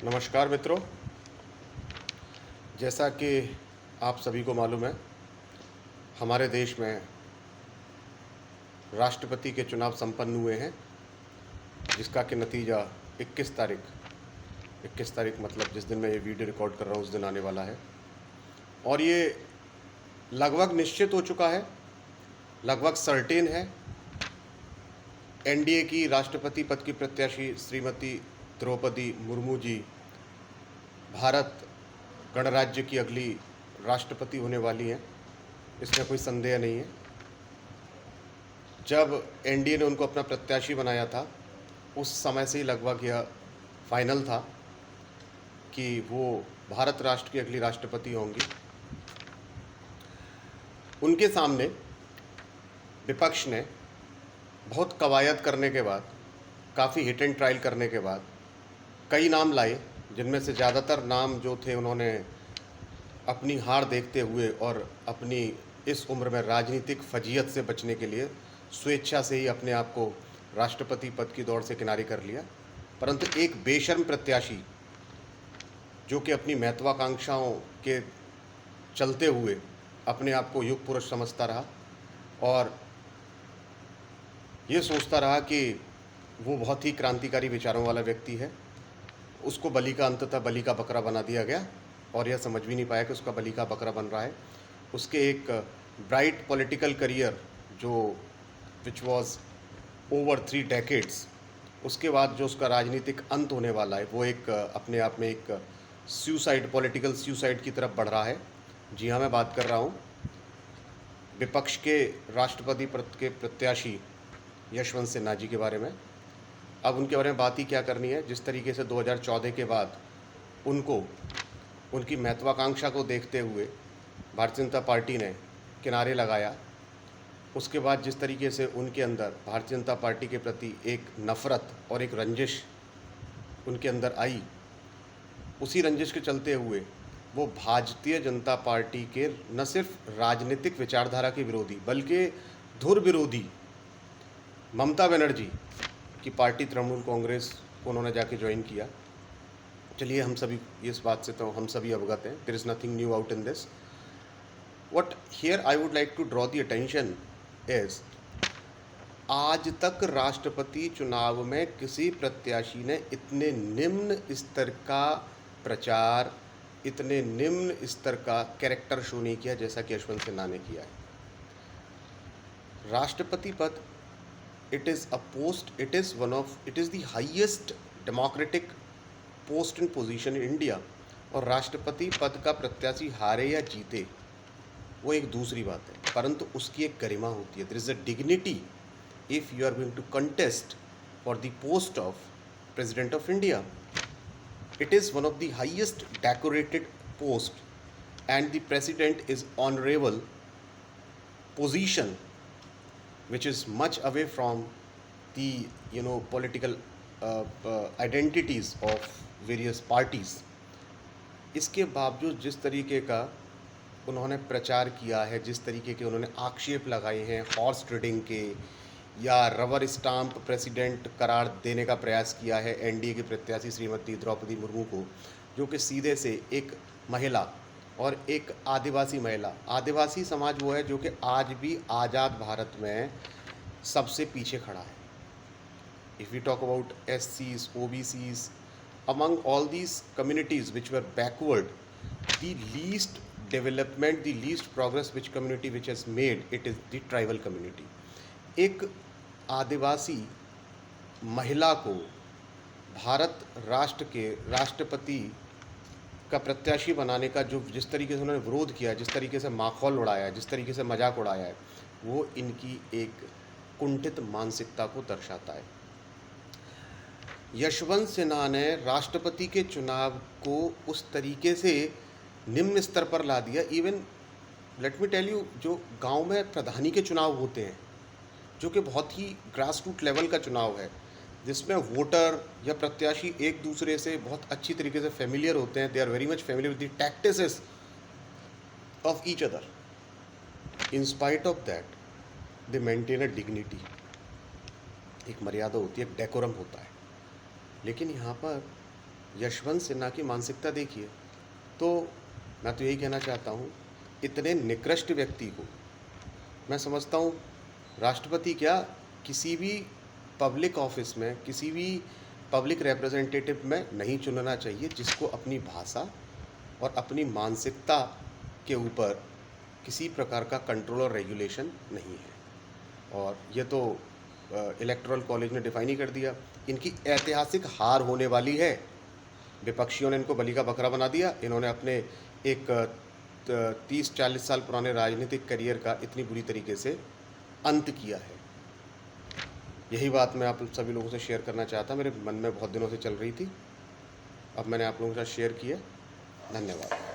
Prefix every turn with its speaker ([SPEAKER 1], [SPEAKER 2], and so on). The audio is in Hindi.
[SPEAKER 1] नमस्कार मित्रों। जैसा कि आप सभी को मालूम है, हमारे देश में राष्ट्रपति के चुनाव संपन्न हुए हैं, जिसका कि नतीजा 21 तारीख मतलब जिस दिन मैं ये वीडियो रिकॉर्ड कर रहा हूँ उस दिन आने वाला है। और ये लगभग निश्चित हो चुका है, लगभग सर्टेन है। एनडीए की राष्ट्रपति पद की प्रत्याशी श्रीमती द्रौपदी मुर्मू जी भारत गणराज्य की अगली राष्ट्रपति होने वाली हैं, इसमें कोई संदेह नहीं है। जब एनडीए ने उनको अपना प्रत्याशी बनाया था, उस समय से ही लगभग यह फाइनल था कि वो भारत राष्ट्र की अगली राष्ट्रपति होंगी। उनके सामने विपक्ष ने बहुत कवायद करने के बाद, काफ़ी हिट एंड ट्रायल करने के बाद कई नाम लाए, जिनमें से ज़्यादातर नाम जो थे उन्होंने अपनी हार देखते हुए और अपनी इस उम्र में राजनीतिक फजीयत से बचने के लिए स्वेच्छा से ही अपने आप को राष्ट्रपति पद की दौड़ से किनारे कर लिया। परंतु एक बेशर्म प्रत्याशी जो कि अपनी महत्वाकांक्षाओं के चलते हुए अपने आप को युग पुरुष समझता रहा और ये सोचता रहा कि वो बहुत ही क्रांतिकारी विचारों वाला व्यक्ति है, उसको बलि का अंततः बलि का बकरा बना दिया गया और यह समझ भी नहीं पाया कि उसका बलि का बकरा बन रहा है। उसके एक ब्राइट पॉलिटिकल करियर जो विच वाज ओवर 3 डेकेड्स, उसके बाद जो उसका राजनीतिक अंत होने वाला है वो एक अपने आप में एक पॉलिटिकल सुसाइड की तरफ बढ़ रहा है। जी हाँ, मैं बात कर रहा हूँ विपक्ष के राष्ट्रपति पद के प्रत्याशी यशवंत सिन्हा जी के बारे में। अब उनके बारे में बात ही क्या करनी है। जिस तरीके से 2014 के बाद उनको उनकी महत्वाकांक्षा को देखते हुए भारतीय जनता पार्टी ने किनारे लगाया, उसके बाद जिस तरीके से उनके अंदर भारतीय जनता पार्टी के प्रति एक नफ़रत और एक रंजिश उनके अंदर आई, उसी रंजिश के चलते हुए वो भारतीय जनता पार्टी के न सिर्फ राजनीतिक विचारधारा के विरोधी बल्कि धुर विरोधी ममता बनर्जी की पार्टी तृणमूल कांग्रेस को उन्होंने जाके ज्वाइन किया। चलिए, हम सभी इस बात से तो हम सभी अवगत हैं। There is nothing new out in this. What here I would like to draw the attention is, आज तक राष्ट्रपति चुनाव में किसी प्रत्याशी ने इतने निम्न स्तर का प्रचार, इतने निम्न स्तर का कैरेक्टर शो नहीं किया जैसा कि यशवंत सिन्हा ने किया है। राष्ट्रपति पद, it is the highest democratic post and position in India। और राष्ट्रपति पद का प्रत्याशी हारे या जीते वो एक दूसरी बात है, परंतु उसकी एक गरिमा होती है। there is a dignity if you are going to contest for the post of president of India। it is one of the highest decorated post and the president is honorable position which is much away from the political identities of various parties। इसके बावजूद जिस तरीके का उन्होंने प्रचार किया है, जिस तरीके के उन्होंने आक्षेप लगाए हैं हॉर्स ट्रेडिंग के या रबर स्टाम्प प्रेसिडेंट करार देने का प्रयास किया है एनडीए की प्रत्याशी श्रीमती द्रौपदी मुर्मू को, जो कि सीधे से एक महिला और एक आदिवासी महिला, आदिवासी समाज वो है जो कि आज भी आज़ाद भारत में सबसे पीछे खड़ा है। If we talk about SCs, OBCs, among all these communities which were backward, the least development, the least progress which community which has made, it is the tribal community। एक आदिवासी महिला को भारत राष्ट्र के राष्ट्रपति का प्रत्याशी बनाने का जो जिस तरीके से उन्होंने विरोध किया, जिस तरीके से माखौल उड़ाया, जिस तरीके से मजाक उड़ाया है, वो इनकी एक कुंठित मानसिकता को दर्शाता है। यशवंत सिन्हा ने राष्ट्रपति के चुनाव को उस तरीके से निम्न स्तर पर ला दिया। Even let me tell you, जो गांव में प्रधानी के चुनाव होते हैं, जो कि बहुत ही ग्रास रूट लेवल का चुनाव है, जिसमें वोटर या प्रत्याशी एक दूसरे से बहुत अच्छी तरीके से फेमिलियर होते हैं। They are very much familiar with the tactics of each other. In spite of that they maintain a dignity. एक मर्यादा होती है, एक डेकोरम होता है। लेकिन यहाँ पर यशवंत सिन्हा की मानसिकता देखिए। तो मैं तो यही कहना चाहता हूँ, इतने निकृष्ट व्यक्ति को मैं समझता हूँ राष्ट्रपति क्या, किसी भी पब्लिक ऑफिस में, किसी भी पब्लिक रिप्रेजेंटेटिव में नहीं चुनना चाहिए जिसको अपनी भाषा और अपनी मानसिकता के ऊपर किसी प्रकार का कंट्रोल और रेगुलेशन नहीं है। और ये तो इलेक्टोरल कॉलेज ने डिफाइन ही कर दिया। इनकी ऐतिहासिक हार होने वाली है। विपक्षियों ने इनको बलि का बकरा बना दिया। इन्होंने अपने एक 30-40 साल पुराने राजनीतिक करियर का इतनी बुरी तरीके से अंत किया है। यही बात मैं आप सभी लोगों से शेयर करना चाहता, मेरे मन में बहुत दिनों से चल रही थी। अब मैंने आप लोगों के साथ शेयर किया। धन्यवाद।